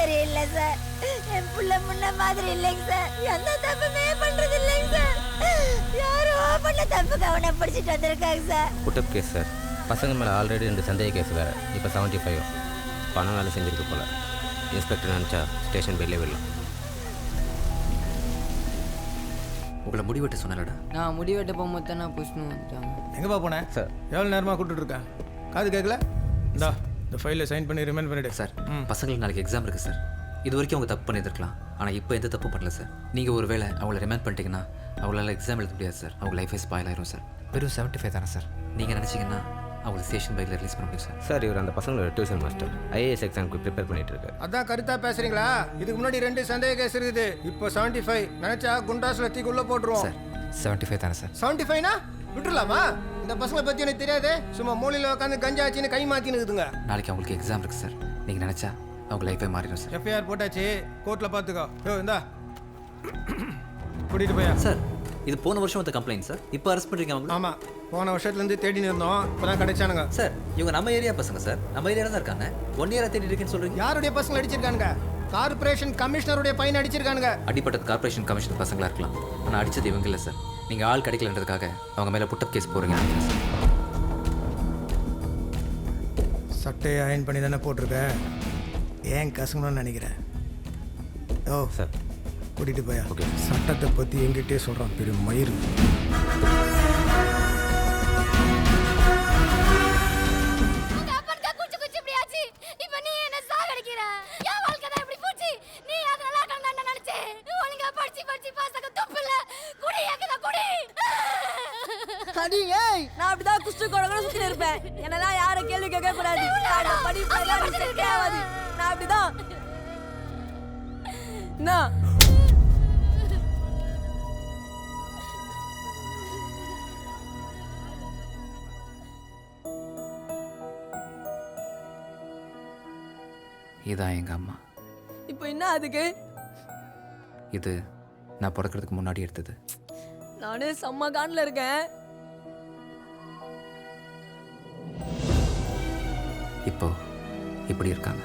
சரியில்லை சார். என் புள்ள முன்ன மாதிரி இல்லைங்க சார். எந்த தப்புமே பண்றது இல்லைங்க சார். யாரோ பண்ண தப்புக்கு அவனை பிடிச்சிட்டு வந்திருக்காங்க சார். Put up case sir. பசங்க மேலே ஆல்ரெடி 2 சந்தேக கேஸ் வேறு. இப்போ 75 பணம் வேலை செஞ்சுருக்கு போல். இன்ஸ்பெக்டர் நினச்சா ஸ்டேஷன் பெயிலே விடலாம். உங்களை முடிவெட்ட சொன்னலடா. நான் முடிவெட்ட போகும்போது தான் நான் புஷ்ணு வந்துட்டாங்க. எங்கேப்பா போனேன் சார் எவ்வளோ நேரமாக கூப்பிட்டுருக்கேன், காது கேட்கல? இந்தா இந்த ஃபைலில் சைன் பண்ணி ரிமைண்ட் பண்ணிவிடு சார் பசங்களுக்கு நாளைக்கு எக்ஸாம் இருக்குது சார். இது வரைக்கும் அவங்க தப்பு பண்ணியிருக்கலாம், ஆனால் இப்போ எந்த தப்பும் பண்ணல சார். நீங்கள் ஒரு வேளை அவங்கள ரிமைண்ட் பண்ணிட்டீங்கன்னா அவங்களால எக்ஸாம் எழுத முடியாது சார். அவங்க லைஃபே ஸ்பாயில் ஆயிரும் சார். வெறும் 75 தானே சார். நீங்கள் நினச்சிங்கன்னா அவங்களை ஸ்டேஷன் பைக்கில் ரிலீஸ் பண்ண முடியும் சார். சார் இவர் அந்த பசங்களோட டியூஷன் மாஸ்டர். ஐஏஎஸ் எக்ஸாமுக்கு ப்ரிப்பேர் பண்ணிட்டு இருக்காரு. அதான் கருத்தாக பேசுகிறீங்களா? இதுக்கு முன்னாடி 2 சந்தேக கேஸ் இருக்குது. இப்போ 75 நினச்சா குண்டாஸில் தீக்குள்ளே போட்டுருவோம் சார் 75 தானே சார். 75னா விட்டுருலாமா? இந்த பசங்களை பற்றி எனக்கு தெரியாது. சும்மா மூலையில் உட்காந்து கஞ்சா ஆச்சின்னு கை மாற்றின்னு இருக்குதுங்க. நாளைக்கு அவங்களுக்கு எக்ஸாம் இருக்குது சார். நீங்கள் நினச்சா அவங்க லைஃபே மாறிடும் சார். எஃப்ஐஆர் போட்டாச்சு, கோர்ட்டில் பார்த்துக்கோ. இந்தா கூட்டிகிட்டு போயா. சார் இது போன வருஷம் வந்த கம்ப்ளைண்ட் சார். இப்போ அரெஸ்ட் பண்ணுறீங்க அவங்க? ஆமாம், போன வருஷத்துலேருந்து தேடின்னு இருந்தோம், இப்போ தான் கிடைச்சானுங்க. சார் இவங்க நம்ம ஏரியா பசங்க சார். நம்ம ஏரியாவில் தான் இருக்காங்க. 1 இயராக தேடி இருக்கேன்னு சொல்கிறீங்க. யாருடைய பசங்க அடிச்சிருக்கானுங்க? கார்பரேஷன் கமிஷனருடைய பையன் அடிச்சிருக்கானுங்க. அடிப்பட்டது கார்பரேஷன் கமிஷன் பசங்களாக இருக்கலாம், ஆனால் அடித்தது இவங்க இல்லை சார். நீங்கள் ஆள் கிடைக்கலன்றதுக்காக அவங்க மேலே புட்டப் கேஸ் போகிறீங்க சார். சட்டையை அயன் பண்ணி தானே போட்டிருக்க, ஏன் கசங்கணும்னு நினைக்கிறேன். ஓ சார் கூட்டிகிட்டு போயா. ஓகே. சட்டத்தை பற்றி எங்கிட்டே சொல்கிறான் பெரிய மயிறு. உங்க அப்பனுக்கு குச்சி குச்சி இப்படி ஆச்சு. இப்போ நீ என்ன சாகடிக்கிற? என் வாழ்க்கை தான் இப்படி போச்சு. நீ அது நல்லா இருக்கணும்னு நினைச்சே. ஒழுங்கா படிச்சு படிச்சு பாஸ்க்கு துப்பு இல்ல. குடி ஏக்கத குடி. அடி ஏய், நான் அப்படிதான் குஸ்து கொடகட சுத்திட்டு இருப்பேன். என்னதான் யாரும் கேள்வி கேட்க கூடாது. நான் படிப்பெல்லாம் கேட்காது. நான் அப்படிதான். நான் இதான் எங்கள் அம்மா. இப்போ என்ன அதுக்கு? இது நான் பிறக்கிறதுக்கு முன்னாடி எடுத்தது. நானே செம்ம காண்டில் இருக்கேன். இப்போ இப்படி இருக்காங்க.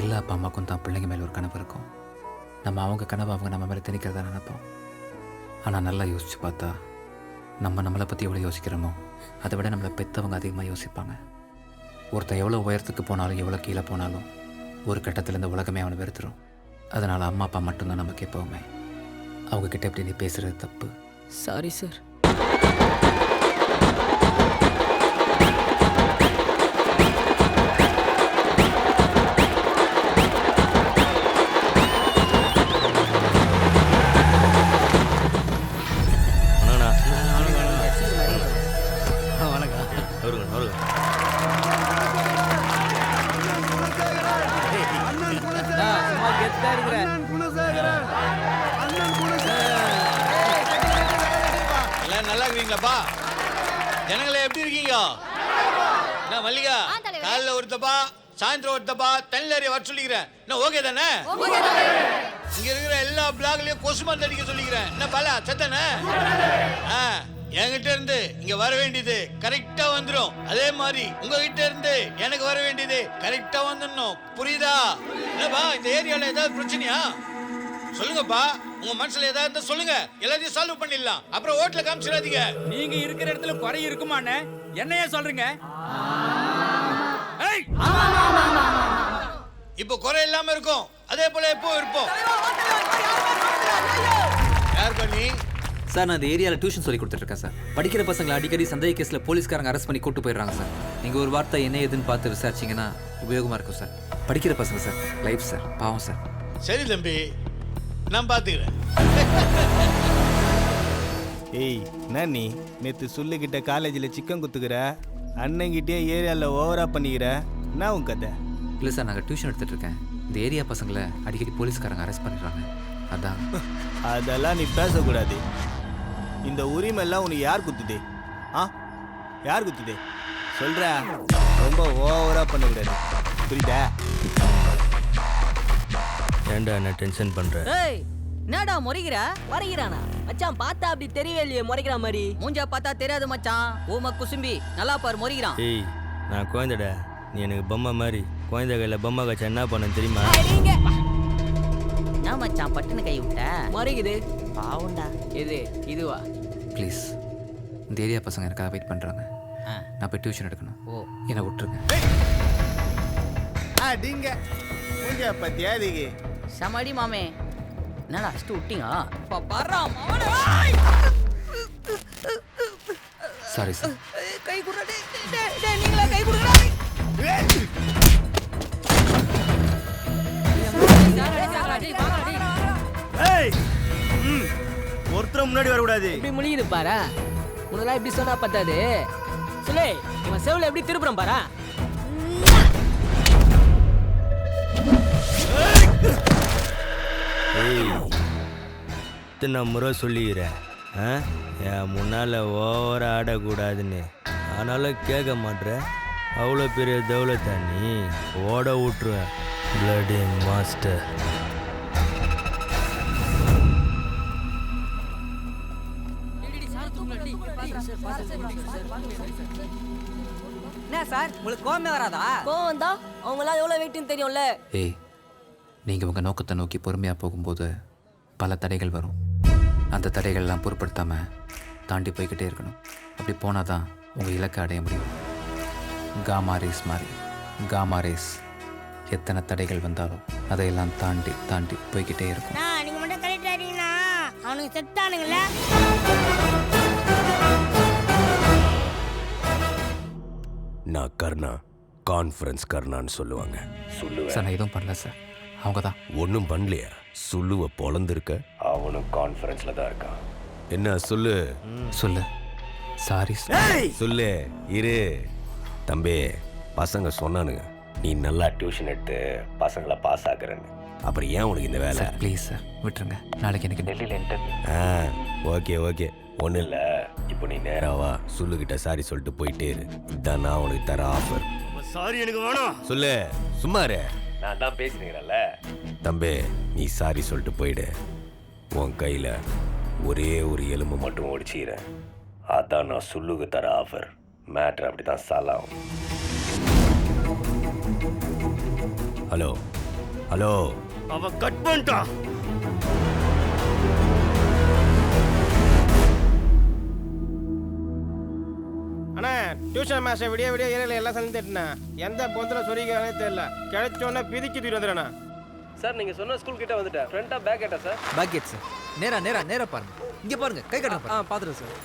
எல்லா அப்பா அம்மாக்கும் தான் பிள்ளைங்க மேலே ஒரு கனவு இருக்கும். நம்ம அவங்க கனவை அவங்க நம்ம மேலே திணிக்கிறதா நினைப்போம். ஆனால் நல்லா யோசிச்சு பார்த்தா நம்மளை பற்றி எவ்வளோ யோசிக்கிறோமோ அதை விட நம்மளை பெற்றவங்க அதிகமாக யோசிப்பாங்க. ஒருத்தன் எவ்வளோ உயரத்துக்கு போனாலும் எவ்வளோ கீழே போனாலும் ஒரு கட்டத்தில் இந்த உலகமே அவனை வெறுத்துரும். அதனால் அம்மா அப்பா மட்டும்தான் நமக்கு எப்போவுமே. அவங்கக்கிட்ட எப்படி நீ பேசுகிறது தப்பு. Sorry sir. நல்லா இருக்கீங்களாப்பா? ஜனங்களே எப்படி இருக்கீங்க? என்ன மல்லிகா, காலைல ஒருத்தப்பா சாயந்தரம் ஒருத்தப்பா தனியாரிய வர சொல்லிக்கிறேன். என்ன ஓகே தானே? இங்க இருக்கிற எல்லா பிளாக்லயும் கொசு மருந்து அடிக்க சொல்லிக்கிறேன். என்ன பாலா சத்தானே? என்கிட்ட இருந்து இங்க வர வேண்டியது கரெக்டா வந்துடும். அதே மாதிரி உங்ககிட்ட இருந்து எனக்கு வர வேண்டியது கரெக்டா வந்துடணும். புரியுதா? என்னப்பா இந்த ஏரியால ஏதாவது பிரச்சனையா சொல்லுங்கப்பா. உங்க மனசுல ஏதாவது இருந்தா சொல்லுங்க, எல்லாத்தையும் சால்வ் பண்ணிடலாம். அப்புறம் ஓட்ல காமிச்சிடாதீங்க. நீங்க இருக்கிற இடத்துல குறை இருக்குமான்னு என்னையே சொல்றீங்க? இப்போ குறை இல்லாம இருக்கும், அதே போல எப்போ இருப்போம். யார் பண்ணி சார் நான் இந்த ஏரியாவில் டியூஷன் சொல்லி கொடுத்துட்ருக்கேன் சார். படிக்கிற பசங்களை அடிக்கடி சந்தேக கேஸில் போலீஸ்காரங்க அரெஸ்ட் பண்ணி கூட்டு போயிடுறாங்க சார். நீங்கள் ஒரு வார்த்தை என்ன ஏதுன்னு பார்த்து விசாரிச்சிங்கன்னா உபயோகமாக இருக்கும் சார். படிக்கிற பசங்க சார், லைஃப் சார், பாவம் சார். சரி தம்பி, நான் பார்த்துக்கிறேன். ஏய் என்ன நீ நேற்று சொல்லிக்கிட்ட காலேஜில் சிக்கன் குத்துக்கிற, அண்ணங்கிட்டே ஏரியாவில் ஓவராக பண்ணிக்கிற, என்ன உன் கதை? இல்லை சார் நாங்கள் டியூஷன் எடுத்துகிட்டு இருக்கேன். இந்த ஏரியா பசங்களை அடிக்கடி போலீஸ்காரங்க அரெஸ்ட் பண்ணிடுறாங்க, அதான். அதெல்லாம் நீ பேசக்கூடாது. இந்த உரிமையெல்லாம் உனக்கு யார் குத்துதே? யார் குத்துதே சொல்ற? ரொம்ப ஓவராக பண்ணக்கூடாது, புரியுதா? ஏன்டா என்ன டென்ஷன் பண்ணுற? ஏய் என்னடா முறைகிற முறைகிறானா மச்சான் பார்த்தா அப்படி தெரியவே இல்லையே முறைக்கிற மாதிரி மூஞ்சா பார்த்தா தெரியாது மச்சான் ஊம குசும்பி நல்லா பாரு முறைகிறான் ஏய் நான் குழந்தைடா நீ எனக்கு பொம்மை மாதிரி குழந்தை கையில் பொம்மை கச்சா என்ன பண்ண தெரியுமா என்ன மச்சான் பட்டுன்னு கை விட்ட முறைக்குது பாவுண்டா எது இதுவா ப்ளீஸ் இந்த ஏரியா பசங்க எனக்காக வெயிட் பண்ணுறாங்க நான் போய் டியூஷன் எடுக்கணும் ஓ என்னை விட்டுருங்க அடிங்க மூஞ்ச பத்தியா அதுக்கு சமாடி மாமே என்னடா அஷ்டு விட்டீங்க சாரி சார் கை குடுறா நீங்களா கை குடுறா ஒருத்தர் முன்னாடி வரக்கூடாது இப்படி முழியுது பாரு உனலாம் இப்படி சொன்னா பத்தாது சொல்லு இவன் செவுல எப்படி திருப்புறான் பாரு இத்தனை முறை சொல்லிக்கிறேன் என் முன்னால் ஓவர ஆடக்கூடாதுன்னு ஆனாலும் கேட்க மாட்டேற அவ்வளோ பெரிய தௌலத்தா நீ ஓட விட்டுருவேன் பிளடி மாஸ்டர் என்ன சார் உங்களுக்கு கோவமே வராதா கோவம் தான் அவங்களாம் எவ்வளோ வெயிட்னு தெரியும்ல ஏய் நீங்கள் உங்கள் நோக்கத்தை நோக்கி பொறுமையாக போகும்போது பல தடைகள் வரும் அந்த தடைகள்லாம் பொருட்படுத்தாமல் தாண்டி போய்கிட்டே இருக்கணும் அப்படி போனால் தான் உங்கள் இலக்கை அடைய முடியும் காமா ரேஸ் மாதிரி காமா ரேஸ் எத்தனை தடைகள் வந்தாலும் அதையெல்லாம் தாண்டி தாண்டி போய்கிட்டே இருக்கும் நீங்க மட்டும் கரெக்ட் ஆறீங்கன்னா அவனுக்கு செத்தானுங்கள நான் கர்ணா கான்ஃபரன்ஸ் கர்ணான்னு சொல்லுவாங்க சார் நான் எதுவும் பண்ணல சார் அவங்க தான் ஒன்றும் பண்ணலையா சொல்லுவ பொழந்திருக்க அவனும் கான்ஃபரன்ஸ்ல தான் இருக்கான் என்ன சொல்லு சொல்லு சாரி சொல்லு இரு தம்பி பசங்க சொன்னானுங்க நீ நல்லா டியூஷன் எடுத்து பசங்களை பாஸ் ஆக்குறேன்னு அப்புறம் ஏன் உனக்கு இந்த வேலை சார் ப்ளீஸ் சார் விட்டுருங்க நாளைக்கு எனக்கு டெல்லியில் இன்டர்வியூ ஓகே ஓகே ஒன்றும் இல்லை இப்போ நீ நேராவா சொல்லுகிட்ட சாரி சொல்லிட்டு போயிட்டே இரு இதான் நான் உனக்கு தர ஆஃபர் சாரி எனக்கு வேணும் சொல்லு சும்மாரு நான் தான் பேசினீங்கல்ல தம்பி நீ சாரி சொல்லிட்டு போயிடு உன் கையில் ஒரே ஒரு எலும்பு மட்டும் ஒடிச்சிக்கிறேன் அதான் நான் சொல்லுக்கு தர ஆஃபர் மேட்ரு அப்படி தான் சாலாகும் ஹலோ ஹலோ அவ கட் பண்ணிட்டான் அண்ணா டியூஷன் மாஸ்டர் விடிய விடிய ஏரியாவில் எல்லாம் சேர்ந்து தேட்டினா எந்த பொந்தில் சொரிக்கானே தெரியல கிடைச்சோன்னே பிதிக்கி தூக்கிட்டு வந்துடுறேண்ணா சார் நீங்கள் சொன்ன ஸ்கூல் கிட்ட வந்துட்டேன் ஃப்ரண்ட்டாக பேக் கேட்டா சார் பேக் கேட் சார் நேரா பாருங்க இங்கே பாருங்க கை கட்டுறேன் பார்த்துருங்க சார்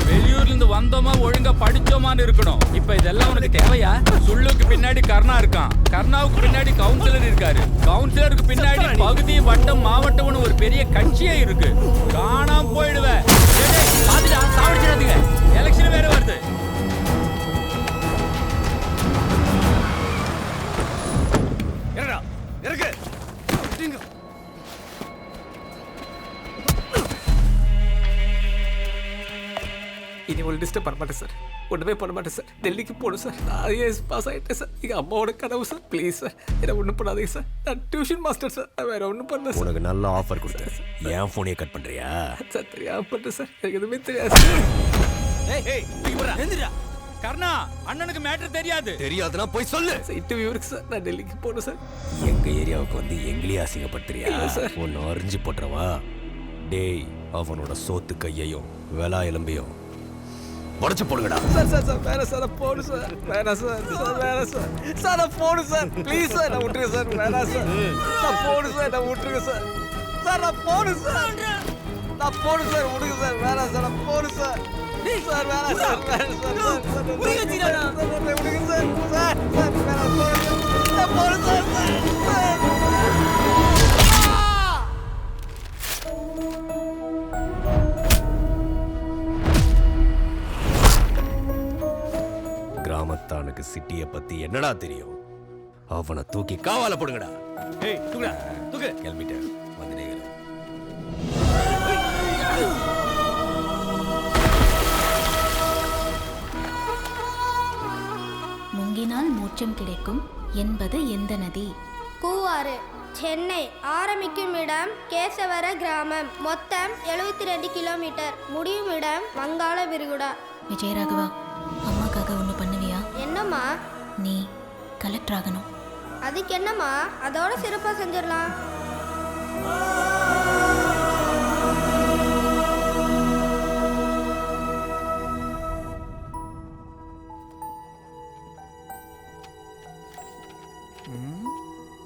வெளியூர்ல இருந்து வந்தோமா ஒழுங்கா படிச்சோமான்னு இருக்கணும். இப்ப இதெல்லாம் உனக்கு தேவையா? சுள்ளுக்கு பின்னாடி கர்ணா இருக்கான், கர்ணாவுக்கு பின்னாடி கவுன்சிலர் இருக்காரு, கவுன்சிலருக்கு பின்னாடி பகுதி வட்டம் மாவட்டம்னு ஒரு பெரிய கட்சியே இருக்கு. காணாம போயிடுவேன். சாவடிச்சிடாதீங்க, எலெக்ஷன் வேற வருது. இருக்கு இனி ஒரு டிஸ்டர்ப் பண்ண மாட்டேன் சார், ஒன்றுமே பண்ண மாட்டேன் சார். டெல்லிக்கு போகணும் சார், நான் ஐஏஎஸ் பாஸ் ஆகிட்டேன் சார். எங்கள் அம்மாவோட கனவு சார், ப்ளீஸ் சார் என்ன ஒன்றும் பண்ணாதீங்க சார். நான் டியூஷன் மாஸ்டர் சார், நான் வேற ஒன்றும் பண்ணல சார். உனக்கு நல்ல ஆஃபர் கொடுத்தேன், என் ஃபோனையே கட் பண்ணுறியா சார்? தெரியாம பண்ணுறேன் சார், எனக்கு எதுவுமே தெரியாது. கர்ணா, அண்ணனுக்கு மேட்டர் தெரியாது. தெரியாதுன்னா போய் சொல்லு. இன்டர்வியூ இருக்கு சார், நான் டெல்லிக்கு போகணும் சார். எங்க ஏரியாவுக்கு வந்து எங்களையே அசிங்கப்படுத்துறியா? ஒன்னு அறிஞ்சு போட்டுறவா? டேய், அவனோட சோத்து கையையும் வேளா எலும்பையும் உடச்சு போடுங்கடா. சார் சார் சார் வேணாம் சார், நான் போகணும் சார். வேணாம் சார், சார் வேணாம் சார், சார் நான் போகணும் சார், ப்ளீஸ் சார் நான் விட்டுருங்க சார். வேணாம் சார், நான் போகணும் சார், நான் விட்டுருங்க சார். சார் நான் போகணும் சார், நான் போகணும் சார், விடுங்க சார். வேணாம் சார், நான் போகணும் சார். சார் வேணாம் சார், வேணாம் சார், விடுங்க சார், சார் வேணாம் சார், நான் போகணும் சார், சார். கிராமத்தானுக்கு சிட்டியை பத்தி என்னடா தெரியும்? அவனை தூக்கி காவால போடுங்கடா. ஏய் தூக்குடா, தூக்கு. கிளம்பிட்டேன், வந்துடு. மோட்சம் கிடைக்கும் என்பது எந்த நதி? கூவாறு. சென்னை. ஆரம்பிக்கும் இடம் கேசவர கிராமம். மொத்தம் 72 கிலோமீட்டர். முடியும் இடம் வங்காள விரிகுடா. விஜயராகவா, அம்மாக்காக ஒன்று பண்ணுவியா? என்னம்மா? நீ கலெக்டர் ஆகணும். அதுக்கு என்னம்மா, அதோட சிறப்பாக செஞ்சிடலாம்.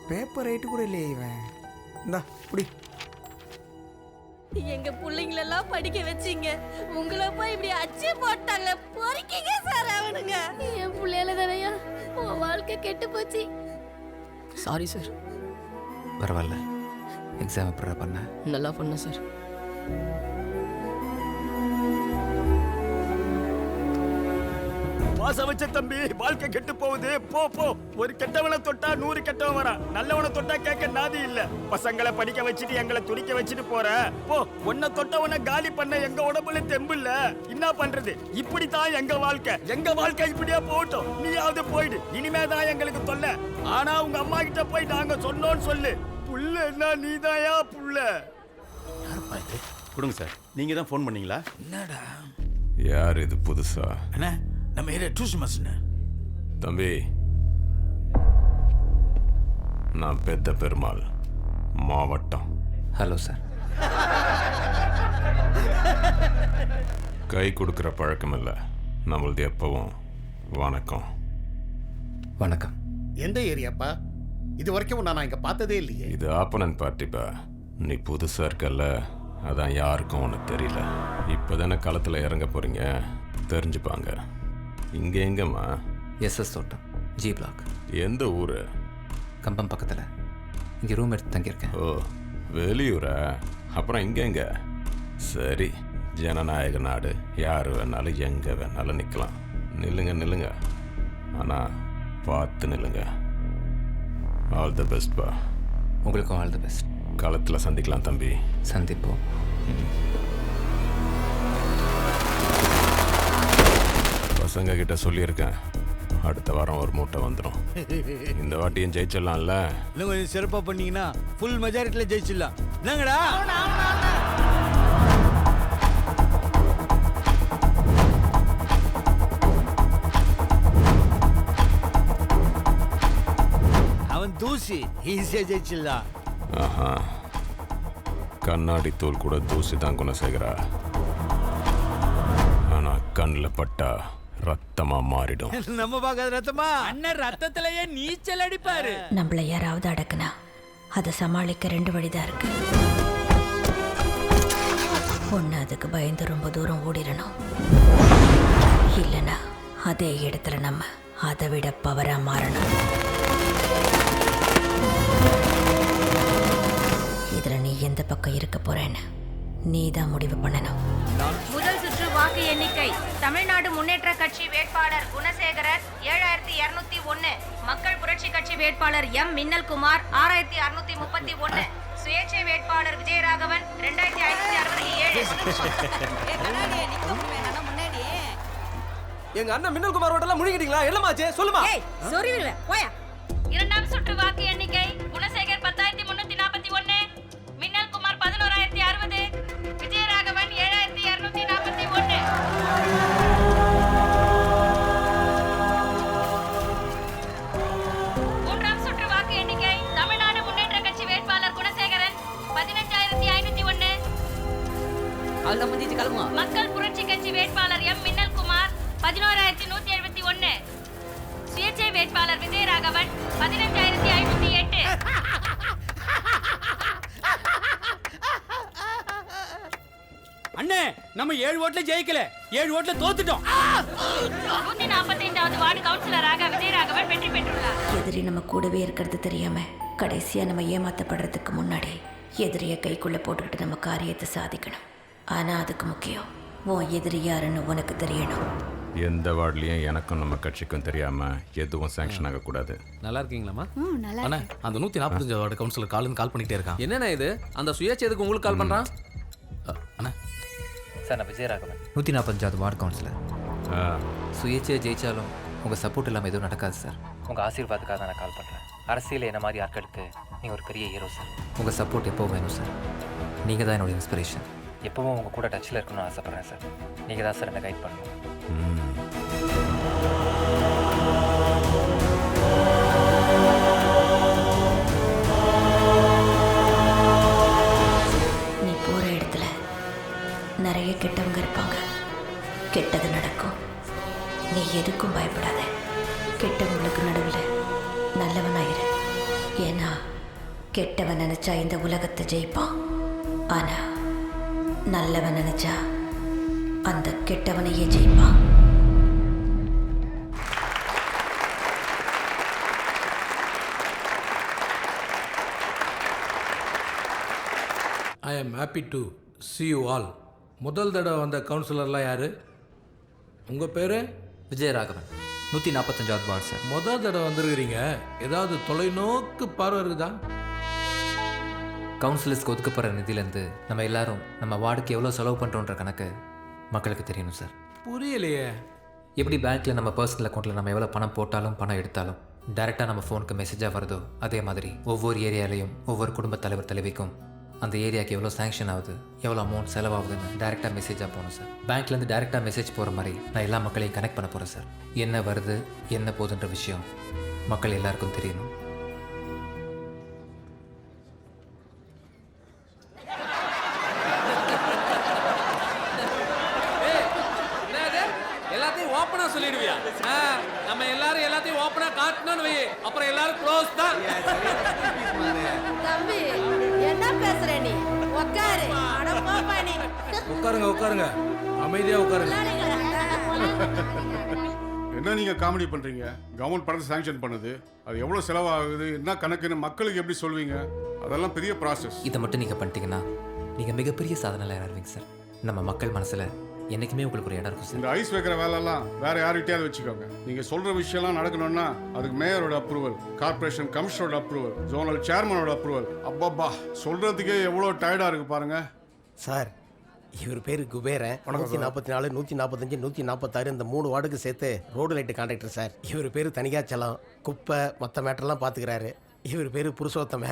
பேப்பர் ரைட்டு கூட இல்லையே இவன். இந்தா புடி. எங்க பிள்ளைங்களெல்லாம் படிக்க வச்சீங்க, உங்களை போய் இப்படி அச்சு போட்டாங்க. பொறுக்கீங்க சார் அவனுங்க. என் பிள்ளையால தானையா உன் வாழ்க்கை கெட்டு போச்சு. Sorry sir. பரவாயில்ல, எக்ஸாம் ப்ரிப்பேர் பண்ண நல்லா பண்ண சார். பாச வச்ச தம்பி, வாழ்க்கை கெட்டு போகுது. போ போ. ஒரு கெட்டவனை தொட்டா 100 கெட்டவன் வரா. நல்லவனை தொட்டா கேட்க நாதி இல்ல. பசங்களை படிக்க வச்சுட்டு எங்களை துடிக்க வச்சுட்டு போற. போ. உன்னை தொட்டவனை காலி பண்ண எங்க உடம்புல தெம்பு இல்ல. என்ன பண்றது? இப்படித்தான் எங்க வாழ்க்கை. எங்க வாழ்க்கை இப்படியே போகட்டும். நீயாவது போயிடு. இனிமேதான் எங்களுக்கு தொல்லை. ஆனா உங்க அம்மா கிட்ட போய் நாங்க சொன்னோன்னு சொல்லு. புள்ள என்ன நீதாயா புள்ள? கொடுங்க சார். நீங்க தான் ஃபோன் பண்ணீங்களா? என்னடா யார் இது புதுசா? அண்ணா, நம்ம ஏரியா டியூஷன் மாஸ்டர். தம்பி, நான் பெத்த பெருமாள், மாவட்டம். Hello sir. கை கொடுக்குற பழக்கம் இல்லை நம்மளது. எப்பவும் வணக்கம். வணக்கம். எந்த ஏரியாப்பா? இது வரைக்கும் நான் இங்க பார்த்ததே இல்லையே. இது ஆப்பனன் பார்ட்டிப்பா. நீ புதுசா இருக்கல்ல, அதான் யாருக்கும் ஒன்று தெரியல. இப்போதானே களத்தில் இறங்க போறீங்க, தெரிஞ்சுப்பாங்க. இங்கே எங்கம்மா? எஸ்எஸ் தோட்டம், ஜி பிளாக். எந்த ஊர்? கம்பம் பக்கத்தில். இங்கே ரூம் எடுத்து தங்கியிருக்கேன். ஓ, வெளியூரா? அப்புறம் இங்கே எங்க? சரி, ஜனநாயக நாடு. யார் வேணாலும் எங்கே வேணாலும் நிற்கலாம். நில்லுங்க நில்லுங்க, ஆனால் பார்த்து நில்லுங்க. ஆல் தி பெஸ்ட் பா. உங்களுக்கும் ஆல் தி பெஸ்ட். களத்தில் சந்திக்கலாம் தம்பி. சந்திப்போம். பசங்க கிட்ட சொல்லியிருக்கேன், அடுத்த வாரம் ஒரு மூட்டை வந்துடும். இந்த வாட்டியும் ஜெயிச்சிடலாம்ல? இன்னும் கொஞ்சம் சிறப்பாக பண்ணீங்கன்னா ஃபுல் மெஜாரிட்டியில் ஜெயிச்சிடலாம். என்னங்கடா? அவன் தூசி ஈஸியாக ஜெயிச்சிடலாம். ஆஹா, கண்ணாடி தூள் கூட தூசி தான் குணசேகரா. ஆனா கண்ணில் பட்டா ரத்தமா மாறிடும். நம்ம பார்க்காத ரத்தமா? அண்ணன் ரத்தத்திலேயே நீச்சல் அடிப்பாரு. நம்மள யாராவது அடக்குனா அதை சமாளிக்க 2 வழிதான் இருக்கு. ஒன்று அதுக்கு பயந்து ரொம்ப தூரம் ஓடிடணும், இல்லைன்னா அதே இடத்துல நம்ம அதை விட பவரா மாறணும். இதுல நீ எந்த பக்கம் இருக்க போறேன்னு நீ தான் முடிவு பண்ணணும். முதல் சுற்று வாக்கு எண்ணிக்கை. தமிழ்நாடு முன்னேற்ற கட்சி வேட்பாளர் குணசேகரன் 7201, மக்கள் புரட்சி கட்சி வேட்பாளர் எம் மின்னல்குமார் 6631, சுயேட்சை வேட்பாளர் விஜயராகவன் 2557. எங்க அண்ணன் மின்னல்குமார் ஓட்டெல்லாம் முடிக்கிட்டீங்களா? என்னமாச்சு சொல்லுமா? சொறிவிடுவேன் போயா. இரண்டாம் சுற்று வாக்கு எண்ணிக்கை. குணசேகர் 10341, மின்னல்குமார் 11060, விஜயராகவன் 7241. மூன்றாம் சுற்று வாக்கு எண்ணிக்கை. தமிழ்நாடு முன்னேற்ற கட்சி வேட்பாளர் குணசேகரன் 15501, அவ்வளோ முடிஞ்சு கிளம்புங்க. மக்கள் புரட்சி கட்சி வேட்பாளர் எம் மின்னல்குமார் 11171, சுயேட்சை வேட்பாளர் விஜயராகவன் 15508. அண்ணே, நம்ம 7 ஓட்ல ஜெயிக்கல, 7 ஓட்ல தோத்துட்டோம். 145வது வார்டு கவுன்சிலராக விஜயராகவன் வெற்றி பெற்றுள்ளார். எதிரி நம்ம கூடவே இருக்கிறது தெரியாம கடைசியா நம்ம ஏமாத்தப்படுறதுக்கு முன்னாடி எதிரியை கைக்குள்ள போட்டுக்கிட்டு நம்ம காரியத்தை சாதிக்கணும். ஆனா அதுக்கு முக்கியம் உன் எதிரி யாருன்னு உனக்கு தெரியணும். எந்த வார்டுலையும் எனக்கும் நம்ம கட்சிக்கும் தெரியாம எதுவும் சாங்ஷன் ஆகக்கூடாது. நல்லா இருக்கீங்களாம்மா? நல்லா அண்ணா, அந்த 145 வார்டு கவுன்சிலர் கால் பண்ணிட்டே இருக்கான். என்னண்ணா இது? அந்த சுயேட்சை எதுக்கு உங்களுக்கு கால் பண்றான்? அண்ணா சார், நான் விஜயராகவன், 145 வார்டு கவுன்சிலர். சுயேட்சையை ஜெயிச்சாலும் உங்கள் சப்போர்ட் இல்லாமல் எதுவும் நடக்காது சார். உங்கள் ஆசீர்வாதத்துக்காக தான் நான் கால் பண்ணுறேன். அரசியல் என்ன மாதிரி ஆட்களுக்கு நீங்கள் ஒரு பெரிய ஹீரோ சார். உங்கள் சப்போர்ட் எப்போவும் வேணும் சார். நீங்கள் தான் என்னோடய இன்ஸ்பிரேஷன். எப்போவும் உங்கள் கூட டச்சில் இருக்கணும்னு ஆசைப்பட்றேன் சார். நீங்கள் தான் சார் என்னை கைட் பண்ணணும். நீ போகிற இடத்துல நிறைய கெட்டவங்க இருப்பாங்க. கெட்டது நடக்கும். நீ எதுக்கும் பயப்படாத. கெட்டவங்களுக்கு நடுவில் நல்லவனாயிரு. ஏன்னா கெட்டவன் நினைச்சா இந்த உலகத்தை ஜெயிப்பான். ஆனா நல்லவன் நினைச்சா அந்த கெட்டவனையே ஜெயிப்பான். I am happy to see you all. முதல் தடவை வந்த கவுன்சிலர்லாம் யார்? உங்கள் பேர்? விஜயராகவன், 145வது வார்டு சார். முதல் தடவை வந்துருக்கிறீங்க. ஏதாவது தொலைநோக்கு பார்வை இருக்குதா? கவுன்சிலர்ஸ்க்கு ஒதுக்கப்படுற நிதியிலேருந்து நம்ம எல்லாரும் நம்ம வார்டுக்கு எவ்வளோ செலவு பண்ணுறோன்ற கணக்கு மக்களுக்கு தெரியணும் சார். புரியலையே. எப்படி பேங்க்கில் நம்ம பர்சனல் அக்கௌண்ட்டில் நம்ம எவ்வளோ பணம் போட்டாலும் பணம் எடுத்தாலும் டைரெக்டாக நம்ம ஃபோனுக்கு மெசேஜாக வருதோ, அதே மாதிரி ஒவ்வொரு ஏரியாலையும் ஒவ்வொரு குடும்ப தலைவர் தலைவிக்கும் அந்த ஏரியாவுக்கு எவ்வளோ சேங்ஷன் ஆகுது, எவ்வளோ அமௌண்ட் செலவாகுதுன்னு டைரெக்டாக மெசேஜாக போகணும் சார். பேங்க்லேருந்து டைரெக்டாக மெசேஜ் போகிற மாதிரி நான் எல்லா மக்களையும் கனெக்ட் பண்ண போகிறேன் சார். என்ன வருது என்ன போகுதுன்ற விஷயம் மக்கள் எல்லாருக்கும் தெரியணும். எல்லாத்தையும் ஓப்பனா சொல்லிடுவியா? நம்ம எல்லாரும் எல்லாத்தையும் ஓப்பனா காட்டணும்னு வை, அப்புறம் எல்லாரும் க்ளோஸ் தான். தம்பி என்ன பேசுற நீ? உட்காரு. அட போப்பா நீ. உட்காருங்க உட்காருங்க, அமைதியா உட்காருங்க. என்ன நீங்க காமெடி பண்றீங்க? கவர்மெண்ட் பணத்தை சாங்ஷன் பண்ணுது, அது எவ்வளவு செலவாகுது, என்ன கணக்குன்னு மக்களுக்கு எப்படி சொல்வீங்க? அதெல்லாம் பெரிய ப்ராசஸ். இதை மட்டும் நீங்கள் பண்ணிட்டீங்கன்னா நீங்கள் மிகப்பெரிய சாதனை ஆரம்பிங்க சார். நம்ம மக்கள் மனசில் என்னைக்குமே உங்களுக்கு ஒரு இடம் இருக்கும் சார். இந்த ஐஸ் வைக்கிற வேலையெல்லாம் வேற யார்கிட்டயாவது வச்சுக்கோங்க. நீங்க சொல்ற விஷயம்லாம் நடக்கணும்னா அதுக்கு மேயரோட அப்ரூவல், கார்பரேஷன் கமிஷனரோட அப்ரூவல், ஜோனல் சேர்மனோட அப்ரூவல். அப்பப்பா, சொல்றதுக்கே எவ்வளோ டயர்டா இருக்கு பாருங்க சார். இவர் பேர் குபேரன். 144, 145, 146 இந்த 3 வார்டுக்கு சேர்த்து ரோடு லைட்டு கான்ட்ராக்டர் சார். இவர் பேர் தனிகாச்சலம். குப்பை மற்ற மேட்டர்லாம் பார்த்துக்கிறாரு. இவர் பேர் புருஷோத்தம,